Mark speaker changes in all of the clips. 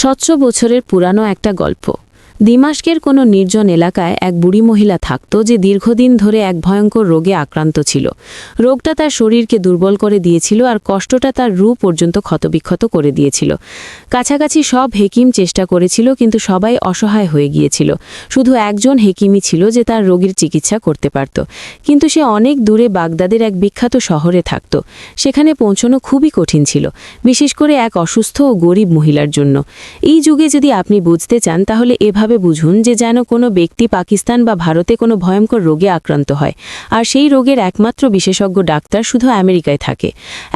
Speaker 1: 700 বছরের পুরানো একটা গল্প। দিমাশকের কোনো নির্জন এলাকায় এক বুড়ি মহিলা থাকত যে দীর্ঘদিন ধরে এক ভয়ঙ্কর রোগে আক্রান্ত ছিল। রোগটা তার শরীরকে দুর্বল করে দিয়েছিল আর কষ্টটা তার রূপ পর্যন্ত ক্ষতবিক্ষত করে দিয়েছিল। কাছাকাছি সব হেকিম চেষ্টা করেছিল, কিন্তু সবাই অসহায় হয়ে গিয়েছিল। শুধু একজন হেকিমই ছিল যে তার রোগীর চিকিৎসা করতে পারত, কিন্তু সে অনেক দূরে বাগদাদের এক বিখ্যাত শহরে থাকত। সেখানে পৌঁছানো খুবই কঠিন ছিল, বিশেষ করে এক অসুস্থ ও গরিব মহিলার জন্য। এই যুগে যদি আপনি বুঝতে চান, তাহলে এভাবে বুঝুন যে যেন কোনো ব্যক্তি পাকিস্তান বা ভারতে কোনো ভয়ঙ্কর রোগে আক্রান্ত হয়, আর সেই রোগের একমাত্র বিশেষজ্ঞ ডাক্তার শুধু আমেরিকায় থাকে।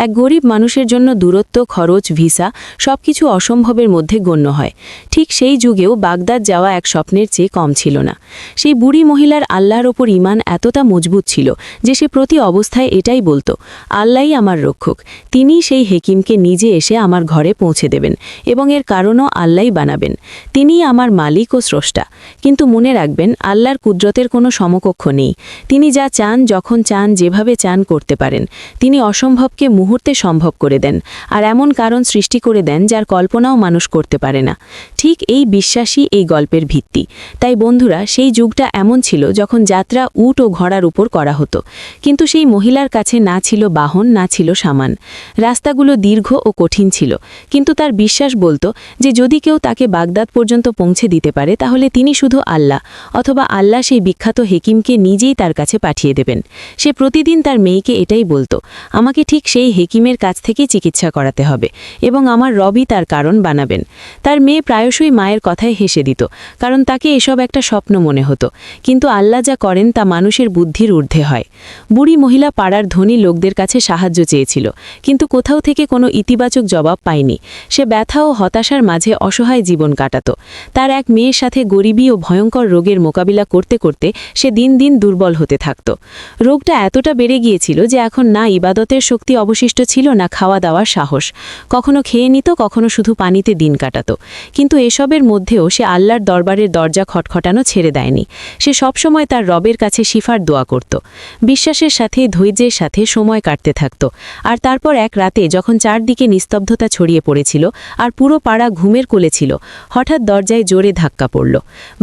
Speaker 1: এক গরিব মানুষের জন্য দূরত্ব, খরচ, ভিসা সবকিছু অসম্ভবের মধ্যে গণ্য হয়। ঠিক সেই যুগেও বাগদাদ যাওয়া এক স্বপ্নের চেয়ে কম ছিল না। সেই বুড়ি মহিলার আল্লাহর ওপর ঈমান এতটা মজবুত ছিল যে সে প্রতি অবস্থায় এটাই বলতো, আল্লাহই আমার রক্ষক, তিনিই সেই হেকিমকে নিজে এসে আমার ঘরে পৌঁছে দেবেন, এবং এর কারণও আল্লাহই বানাবেন। তিনিই আমার মালিক ও স্রষ্টা। কিন্তু মনে রাখবেন, আল্লাহর কুদরতের কোনো সমকক্ষ নেই। তিনি যা চান, যখন চান, যেভাবে চান করতে পারেন। তিনি অসম্ভবকে মুহূর্তে সম্ভব করে দেন, আর এমন কারণ সৃষ্টি করে দেন যার কল্পনাও মানুষ করতে পারে না। ঠিক এই বিশ্বাসই এই গল্পের ভিত্তি। তাই বন্ধুরা, সেই যুগটা এমন ছিল যখন যাত্রা উট ও ঘোড়ার উপর করা হতো, কিন্তু সেই মহিলার কাছে না ছিল বাহন, না ছিল সামান। রাস্তাগুলো দীর্ঘ ও কঠিন ছিল, কিন্তু তার বিশ্বাস বলতো যে যদি কেউ তাকে বাগদাদ পর্যন্ত পৌঁছে দিতে পারে, তাহলে তিনি শুধু আল্লাহ, অথবা আল্লাহ সেই বিখ্যাত হেকিমকে নিজেই তার কাছে পাঠিয়ে দেবেন। সে প্রতিদিন তার মেয়েকে এটাই বলতো, আমাকে ঠিক সেই হেকিমের কাছ থেকেই চিকিৎসা করাতে হবে, এবং আমার রবই তার কারণ বানাবেন। তার মেয়ে প্রায়শই মায়ের কথায় হেসে দিত, কারণ তাকে এসব একটা স্বপ্ন মনে হতো। কিন্তু আল্লাহ যা করেন তা মানুষের বুদ্ধির ঊর্ধ্বে হয়। বুড়ি মহিলা পাড়ার ধনী লোকদের কাছে সাহায্য চেয়েছিল, কিন্তু কোথাও থেকে কোনো ইতিবাচক জবাব পায়নি। সে ব্যথা ও হতাশার মাঝে অসহায় জীবন কাটাত। তার এক মেয়ের সাথে গরিবী ও ভয়ঙ্কর রোগের মোকাবিলা করতে করতে সে দিন দিন দুর্বল হতে থাকত। রোগটা এতটা বেড়ে গিয়েছিল যে এখন না ইবাদতের শক্তি অবশিষ্ট ছিল, না খাওয়া দাওয়ার সাহস। কখনো খেয়ে নিত, কখনো শুধু পানিতে দিন কাটাত। কিন্তু এসবের মধ্যেও সে আল্লাহর দরবারের দরজা খটখটানো ছেড়ে দেয়নি। সে সবসময় তার রবের কাছে শিফার দোয়া করত। বিশ্বাসের সাথে, ধৈর্যের সাথে সময় কাটতে থাকত। আর তারপর এক রাতে, যখন চারদিকে নিস্তব্ধতা ছড়িয়ে পড়েছিল আর পুরো পাড়া ঘুমের কোলে ছিল, হঠাৎ দরজায় জোরে ধাক্কা পড়ল।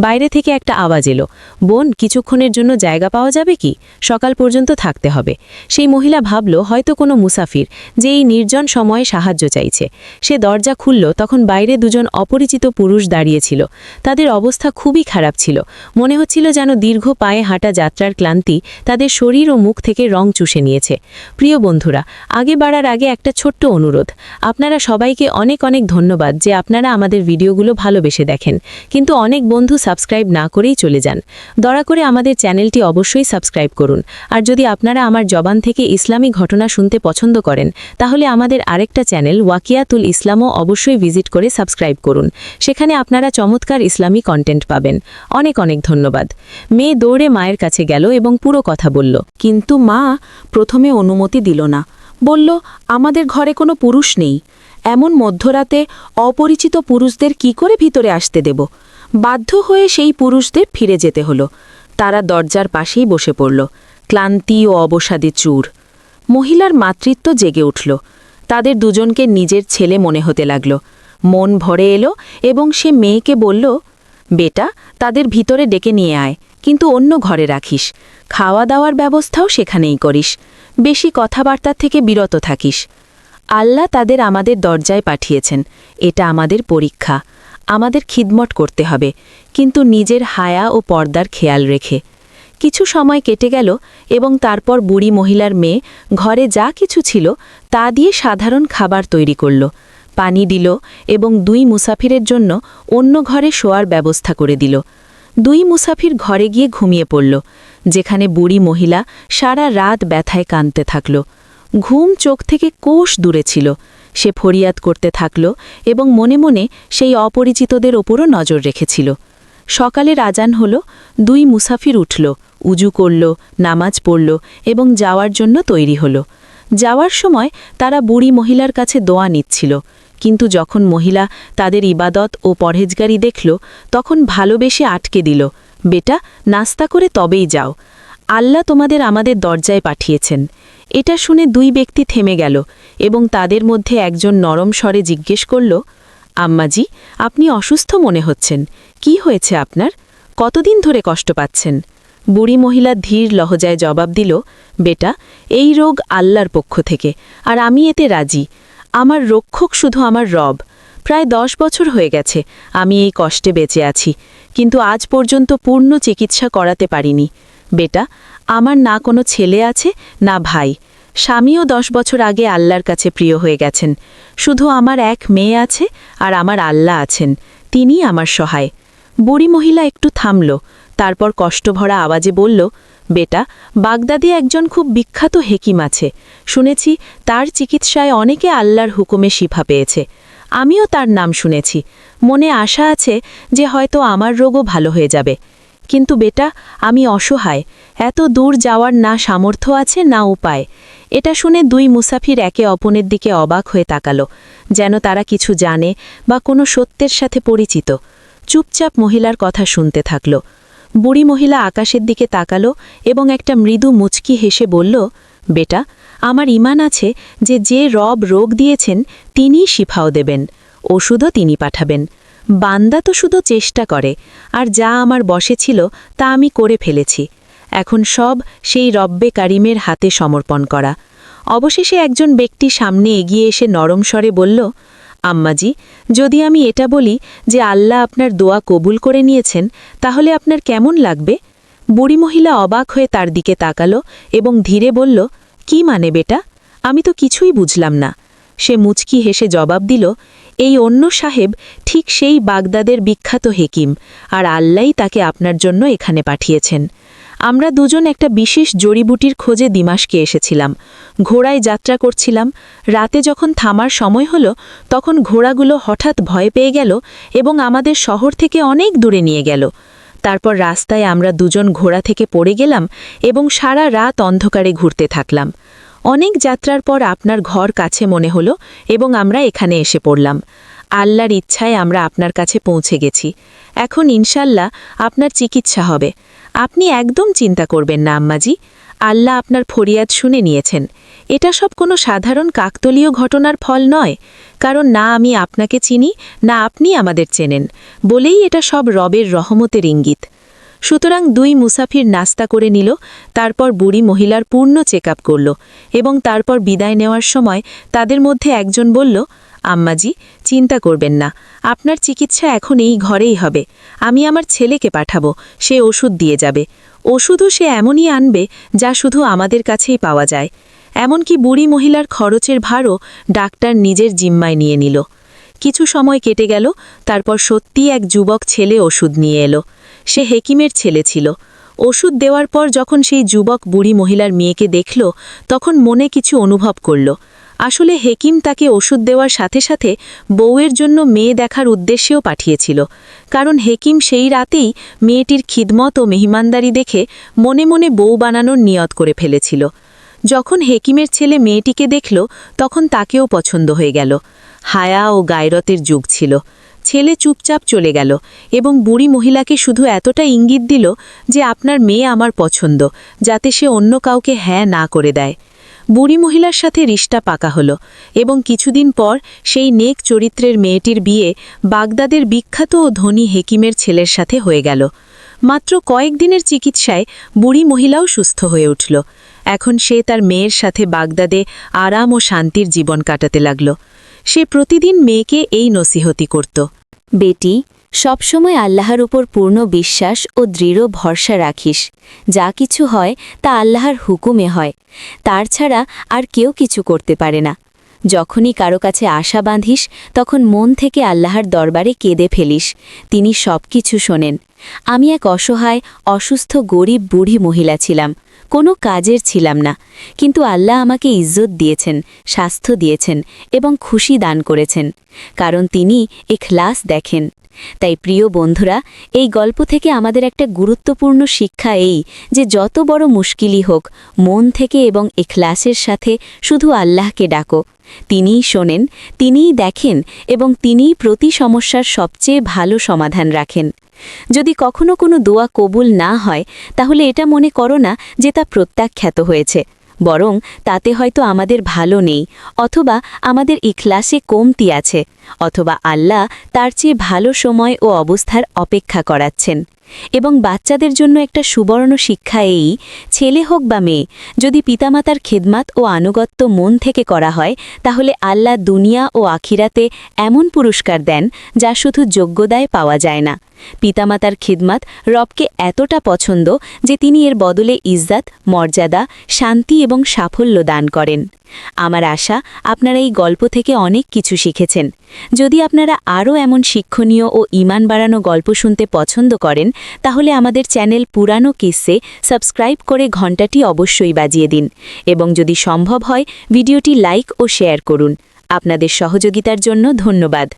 Speaker 1: বাইরে থেকে একটা আওয়াজ এলো, বোন, কিছুক্ষণের জন্য জায়গা পাওয়া যাবে কি? সকাল পর্যন্ত থাকতে হবে। সেই মহিলা ভাবল হয়তো কোনো মুসাফির, যে এই নির্জন সময়ে সাহায্য চাইছে। সে দরজা খুলল, তখন বাইরে দুজন অপরিচিত পুরুষ দাঁড়িয়েছিল। তাদের অবস্থা খুবই খারাপ ছিল। মনে হচ্ছিল যেন দীর্ঘ পায়ে হাঁটা যাত্রার ক্লান্তি তাদের শরীর ও মুখ থেকে রং চুষে নিয়েছে। প্রিয় বন্ধুরা, আগে বাড়ার আগে একটা ছোট্ট অনুরোধ। আপনারা সবাইকে অনেক অনেক ধন্যবাদ যে আপনারা আমাদের ভিডিওগুলো ভালোবেসে দেখেন, কিন্তু অনেক বন্ধু সাবস্ক্রাইব না করেই চলে যান। দয়া করে আমাদের চ্যানেলটি অবশ্যই সাবস্ক্রাইব করুন। আর যদি আপনারা আমার জবান থেকে ইসলামী ঘটনা শুনতে পছন্দ করেন, তাহলে আমাদের আরেকটা চ্যানেল ওয়াকিয়াতুল ইসলামও অবশ্যই ভিজিট করে সাবস্ক্রাইব করুন। সেখানে আপনারা চমৎকার ইসলামী কন্টেন্ট পাবেন। অনেক অনেক ধন্যবাদ। মেয়ে দৌড়ে মায়ের কাছে গেল এবং পুরো কথা বলল, কিন্তু মা প্রথমে অনুমতি দিল না। বলল, আমাদের ঘরে কোনো পুরুষ নেই। এমন মধ্যরাতে অপরিচিত পুরুষদের কি করে ভিতরে আসতে দেব? বাধ্য হয়ে সেই পুরুষদের ফিরে যেতে হলো। তারা দরজার পাশেই বসে পড়ল, ক্লান্তি ও অবসাদে চূর। মহিলার মাতৃত্ব জেগে উঠল। তাদের দুজনকে নিজের ছেলে মনে হতে লাগল। মন ভরে এলো এবং সে মেয়েকে বলল, বেটা, তাদের ভিতরে ডেকে নিয়ে আয়, কিন্তু অন্য ঘরে রাখিস। খাওয়া দাওয়ার ব্যবস্থাও সেখানেই করিস। বেশি কথাবার্তার থেকে বিরত থাকিস। আল্লাহ তাদের আমাদের দরজায় পাঠিয়েছেন। এটা আমাদের পরীক্ষা। আমাদের খিদমত করতে হবে, কিন্তু নিজের হায়া ও পর্দার খেয়াল রেখে। কিছু সময় কেটে গেল এবং তারপর বুড়ি মহিলার মেয়ে ঘরে যা কিছু ছিল তা দিয়ে সাধারণ খাবার তৈরি করল, পানি দিল এবং 2 মুসাফিরের জন্য অন্য ঘরে শোয়ার ব্যবস্থা করে দিল। 2 মুসাফির ঘরে গিয়ে ঘুমিয়ে পড়ল, যেখানে বুড়ি মহিলা সারা রাত ব্যথায় কাঁদতে থাকল। ঘুম চোখ থেকে কোষ দূরে ছিল। সে ফরিয়াদ করতে থাকল এবং মনে মনে সেই অপরিচিতদের ওপরও নজর রেখেছিল। সকালের আজান হল। 2 মুসাফির উঠল, উজু করল, নামাজ পড়ল এবং যাওয়ার জন্য তৈরি হল। যাওয়ার সময় তারা বুড়ি মহিলার কাছে দোয়া নিচ্ছিল, কিন্তু যখন মহিলা তাদের ইবাদত ও পরহেজগারি দেখল, তখন ভালোবেসে আটকে দিল, বেটা, নাস্তা করে তবেই যাও। আল্লাহ তোমাদের আমাদের দরজায় পাঠিয়েছেন। এটা শুনে 2 ব্যক্তি থেমে গেল এবং তাদের মধ্যে একজন নরম স্বরে জিজ্ঞেস করল, আম্মাজি, আপনি অসুস্থ মনে হচ্ছেন। কি হয়েছে আপনার? কতদিন ধরে কষ্ট পাচ্ছেন? বুড়ি মহিলা ধীর লহজায় জবাব দিল, বেটা, এই রোগ আল্লাহর পক্ষ থেকে, আর আমি এতে রাজি। আমার রক্ষক শুধু আমার রব। প্রায় 10 বছর হয়ে গেছে আমি এই কষ্টে বেঁচে আছি, কিন্তু আজ পর্যন্ত পূর্ণ চিকিৎসা করাতে পারিনি। বেটা, আমার না কোনো ছেলে আছে, না ভাই। স্বামীও 10 বছর আগে আল্লাহর কাছে প্রিয় হয়ে গেছেন। শুধু আমার এক মেয়ে আছে, আর আমার আল্লাহ আছেন, তিনিই আমার সহায়। বুড়ি মহিলা একটু থামল, তারপর কষ্টভরা আওয়াজে বলল, বেটা, বাগদাদে একজন খুব বিখ্যাত হেকিম আছে। শুনেছি তার চিকিৎসায় অনেকে আল্লাহর হুকুমে শিফা পেয়েছে। আমিও তার নাম শুনেছি। মনে আশা আছে যে হয়তো আমার রোগও ভালো হয়ে যাবে। কিন্তু বেটা, আমি অসহায়। এত দূর যাওয়ার না সামর্থ্য আছে, না উপায়। এটা শুনে দুই মুসাফির একে অপরের দিকে অবাক হয়ে তাকালো, যেন তারা কিছু জানে বা কোনো সত্যের সাথে পরিচিত। চুপচাপ মহিলার কথা শুনতে থাকল। বুড়ি মহিলা আকাশের দিকে তাকালো এবং একটা মৃদু মুচকি হেসে বলল, বেটা, আমার ঈমান আছে যে যে রব রোগ দিয়েছেন তিনিই শিফাও দেবেন, ওষুধও তিনি পাঠাবেন। বান্দা তো শুধু চেষ্টা করে, আর যা আমার বশে ছিল তা আমি করে ফেলেছি। এখন সব সেই রব্বে কারিমের হাতে সমর্পণ করা। অবশেষে একজন ব্যক্তি সামনে এগিয়ে এসে নরম স্বরে বলল, আম্মাজি, যদি আমি এটা বলি যে আল্লাহ আপনার দোয়া কবুল করে নিয়েছেন, তাহলে আপনার কেমন লাগবে? বুড়ি মহিলা অবাক হয়ে তার দিকে তাকালো এবং ধীরে বলল, কি মানে বেটা? আমি তো কিছুই বুঝলাম না। সে মুচকি হেসে জবাব দিল, এই অন্য সাহেব ঠিক সেই বাগদাদের বিখ্যাত হেকিম, আর আল্লাহই তাকে আপনার জন্য এখানে পাঠিয়েছেন। আমরা দুজন একটা বিশেষ জড়িবুটির খোঁজে দিমাশকে এসেছিলাম। ঘোড়ায় যাত্রা করছিলাম। রাতে যখন থামার সময় হলো, তখন ঘোড়াগুলো হঠাৎ ভয় পেয়ে গেল এবং আমাদের শহর থেকে অনেক দূরে নিয়ে গেল। তারপর রাস্তায় আমরা দুজন ঘোড়া থেকে পড়ে গেলাম এবং সারা রাত অন্ধকারে ঘুরতে থাকলাম। অনেক যাত্রার পর আপনার ঘর কাছে মনে হলো এবং আমরা এখানে এসে পড়লাম। আল্লাহর ইচ্ছায় আমরা আপনার কাছে পৌঁছে গেছি। এখন ইনশাল্লাহ আপনার চিকিৎসা হবে। আপনি একদম চিন্তা করবেন না আম্মাজি। আল্লাহ আপনার ফরিয়াদ শুনে নিয়েছেন। এটা সব কোনো সাধারণ কাকতলীয় ঘটনার ফল নয়, কারণ না আমি আপনাকে চিনি, না আপনি আমাদের চেনেন, বলেই এটা সব রবের রহমতের ইঙ্গিত। সুতরাং দুই মুসাফির নাস্তা করে নিল, তারপর বুড়ি মহিলার পূর্ণ চেক আপ করল এবং তারপর বিদায় নেওয়ার সময় তাদের মধ্যে একজন বলল, আম্মাজি, চিন্তা করবেন না, আপনার চিকিৎসা এখন এই ঘরেই হবে। আমি আমার ছেলেকে পাঠাবো, সে ওষুধ দিয়ে যাবে। ওষুধও সে এমনই আনবে যা শুধু আমাদের কাছেই পাওয়া যায়। এমনকি বুড়ি মহিলার খরচের ভারও ডাক্তার নিজের জিম্মায় নিয়ে নিল। কিছু সময় কেটে গেল, তারপর সত্যিই এক যুবক ছেলে ওষুধ নিয়ে এলো। সে হেকিমের ছেলে ছিল। ওষুধ দেওয়ার পর যখন সেই যুবক বুড়ি মহিলার মেয়েকে দেখল, তখন মনে কিছু অনুভব করল। আসলে হেকিম তাকে ওষুধ দেওয়ার সাথে সাথে বউয়ের জন্য মেয়ে দেখার উদ্দেশ্যেও পাঠিয়েছিল, কারণ হেকিম সেই রাতেই মেয়েটির খিদমত ও মেহমানদারি দেখে মনে মনে বউ বানানোর নিয়ত করে ফেলেছিল। যখন হেকিমের ছেলে মেয়েটিকে দেখল, তখন তাকেও পছন্দ হয়ে গেল। হায়া ও গায়রতের যুগ ছিল। ছেলে চুপচাপ চলে গেল এবং বুড়ি মহিলাকে শুধু এতটা ইঙ্গিত দিল যে আপনার মেয়ে আমার পছন্দ, যাতে সে অন্য কাউকে হ্যাঁ না করে দেয়। বুড়ি মহিলার সাথে রিশতা পাকা হলো এবং কিছুদিন পর সেই নেক চরিত্রের মেয়েটির বিয়ে বাগদাদের বিখ্যাত ও ধনী হেকিমের ছেলের সাথে হয়ে গেল। মাত্র কয়েকদিনের চিকিৎসায় বুড়ি মহিলাও সুস্থ হয়ে উঠল। এখন সে তার মেয়ের সাথে বাগদাদে আরাম ও শান্তির জীবন কাটাতে লাগল। সে প্রতিদিন মেয়েকে এই নসিহতি করত,
Speaker 2: বেটি, সবসময় আল্লাহর উপর পূর্ণ বিশ্বাস ও দৃঢ় ভরসা রাখিস। যা কিছু হয় তা আল্লাহর হুকুমে হয়, তার ছাড়া আর কেউ কিছু করতে পারে না। যখনই কারো কাছে আশা বাঁধিস, তখন মন থেকে আল্লাহর দরবারে কেঁদে ফেলিস, তিনি সব কিছু শোনেন। আমি এক অসহায়, অসুস্থ, গরিব বুড়ি মহিলা ছিলাম, কোনো কাজের ছিলাম না, কিন্তু আল্লাহ আমাকে ইজ্জত দিয়েছেন, স্বাস্থ্য দিয়েছেন এবং খুশি দান করেছেন, কারণ তিনি ইখলাস দেখেন। তাই প্রিয় বন্ধুরা, এই গল্প থেকে আমাদের একটা গুরুত্বপূর্ণ শিক্ষা এই যে যত বড় মুশকিলই হোক, মন থেকে এবং ইখলাসের সাথে শুধু আল্লাহকে ডাকো। তিনিই শোনেন, তিনিই দেখেন এবং তিনিই প্রতি সমস্যার সবচেয়ে ভালো সমাধান রাখেন। যদি কখনো কোনো দোয়া কবুল না হয়, তাহলে এটা মনে করো না যে তা প্রত্যাখ্যাত হয়েছে, বরং তাতে হয়তো আমাদের ভালো নেই, অথবা আমাদের ইখলাসে কমতি আছে, অথবা আল্লাহ তার চেয়ে ভালো সময় ও অবস্থার অপেক্ষা করাচ্ছেন। এবং বাচ্চাদের জন্য একটা সুবর্ণ শিক্ষা এই, ছেলে হোক বা মেয়ে, যদি পিতামাতার খেদমাত ও আনুগত্য মন থেকে করা হয়, তাহলে আল্লাহ দুনিয়া ও আখিরাতে এমন পুরস্কার দেন যা শুধু যোগ্যতায় পাওয়া যায় না। পিতামাতার খিদমাত রবকে এতটা পছন্দ যে তিনি এর বদলে ইজ্জত, মর্যাদা, শান্তি এবং সাফল্য দান করেন। আমার আশা আপনারা এই গল্প থেকে অনেক কিছু শিখেছেন। যদি আপনারা আরও এমন শিক্ষণীয় ও ঈমান বাড়ানো গল্প শুনতে পছন্দ করেন, তাহলে আমাদের চ্যানেল পুরানো কিসে সাবস্ক্রাইব করে ঘণ্টাটি অবশ্যই বাজিয়ে দিন, এবং যদি সম্ভব হয় ভিডিওটি লাইক ও শেয়ার করুন। আপনাদের সহযোগিতার জন্য ধন্যবাদ।